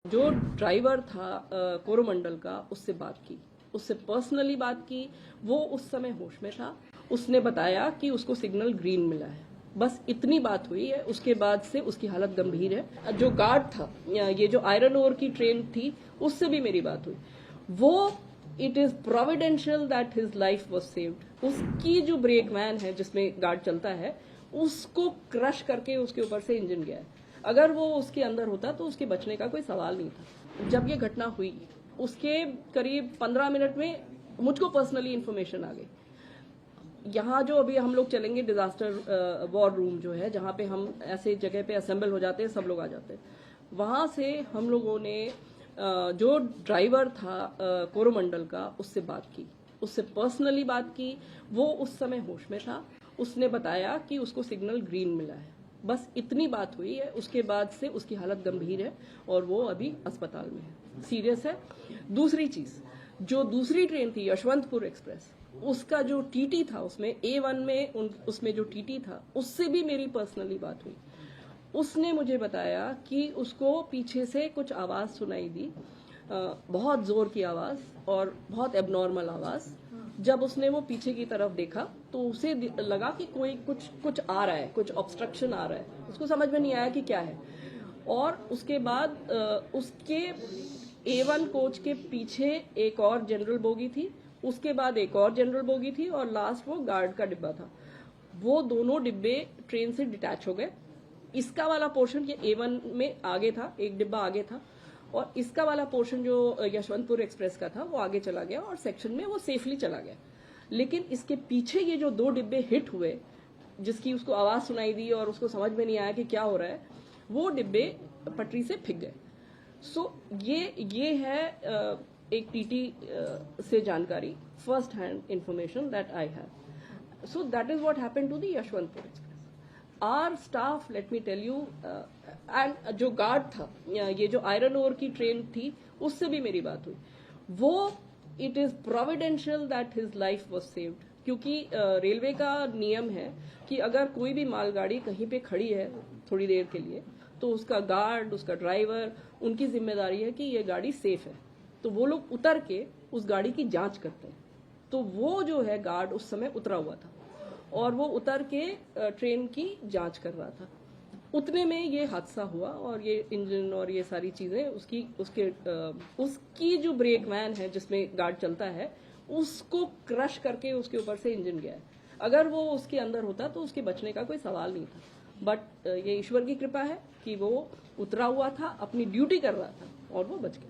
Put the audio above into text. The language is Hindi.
जो ड्राइवर था कोरोमंडल का, उससे बात की, उससे पर्सनली बात की। वो उस समय होश में था। उसने बताया कि उसको सिग्नल ग्रीन मिला है। बस इतनी बात हुई है। उसके बाद से उसकी हालत गंभीर है। जो गार्ड था, ये जो आयरन ओर की ट्रेन थी, उससे भी मेरी बात हुई। वो it is providential that his life was saved. उसकी जो ब्रेक वैन है जिसमें गार्ड चलता है, उसको क्रश करके उसके ऊपर से इंजन गया है। अगर वो उसके अंदर होता तो उसके बचने का कोई सवाल नहीं था। जब ये घटना हुई, उसके करीब 15 मिनट में मुझको पर्सनली इन्फॉर्मेशन आ गई। यहाँ जो अभी हम लोग चलेंगे डिजास्टर वॉर रूम जो है, जहाँ पे हम ऐसे जगह पे असेंबल हो जाते हैं, सब लोग आ जाते हैं। वहां से हम लोगों ने जो ड्राइवर था कोरोमंडल का, उससे बात की, उससे पर्सनली बात की। वो उस समय होश में था। उसने बताया कि उसको सिग्नल ग्रीन मिला है। बस इतनी बात हुई है। उसके बाद से उसकी हालत गंभीर है और वो अभी अस्पताल में है, सीरियस है। दूसरी चीज, जो दूसरी ट्रेन थी यशवंतपुर एक्सप्रेस, उसका जो टीटी था, उसमें A1 में उसमें जो टीटी था, उससे भी मेरी पर्सनली बात हुई। उसने मुझे बताया कि उसको पीछे से कुछ आवाज सुनाई दी, बहुत जोर की आवाज और बहुत एबनॉर्मल आवाज। जब उसने वो पीछे की तरफ देखा तो उसे लगा कि कोई कुछ आ रहा है, कुछ ऑब्स्ट्रक्शन आ रहा है। उसको समझ में नहीं आया कि क्या है। और उसके बाद उसके A1 कोच के पीछे एक और जनरल बोगी थी, उसके बाद एक और जनरल बोगी थी और लास्ट वो गार्ड का डिब्बा था। वो दोनों डिब्बे ट्रेन से डिटैच हो गए। इसका वाला पोर्शन ये A1 में आगे था, एक डिब्बा आगे था, और इसका वाला पोर्शन जो यशवंतपुर एक्सप्रेस का था वो आगे चला गया और सेक्शन में वो सेफली चला गया। लेकिन इसके पीछे ये जो दो डिब्बे हिट हुए, जिसकी उसको आवाज सुनाई दी और उसको समझ में नहीं आया कि क्या हो रहा है, वो डिब्बे पटरी से फिक गए। सो ये है एक टीटी से जानकारी, first hand information that I have. So that is what happened to the Yeshwantpur express. Our staff, let me tell you, and जो गार्ड था, ये जो आयरन ओर की ट्रेन थी, उससे भी मेरी बात हुई। वो it is providential that his life was saved. क्योंकि रेलवे का नियम है कि अगर कोई भी मालगाड़ी कहीं पे खड़ी है थोड़ी देर के लिए, तो उसका गार्ड, उसका ड्राइवर, उनकी जिम्मेदारी है कि ये गाड़ी सेफ है। तो वो लोग उतर के उस गाड़ी की जांच करते हैं। तो वो जो है गार्ड उस समय उतरा हुआ था और वो उतर के ट्रेन की जांच कर रहा था। उतने में ये हादसा हुआ और ये इंजन और ये सारी चीजें उसकी जो ब्रेक वैन है जिसमें गार्ड चलता है, उसको क्रश करके उसके ऊपर से इंजन गया है। अगर वो उसके अंदर होता तो उसके बचने का कोई सवाल नहीं था। बट ये ईश्वर की कृपा है कि वो उतरा हुआ था, अपनी ड्यूटी कर रहा था और वो बच गया।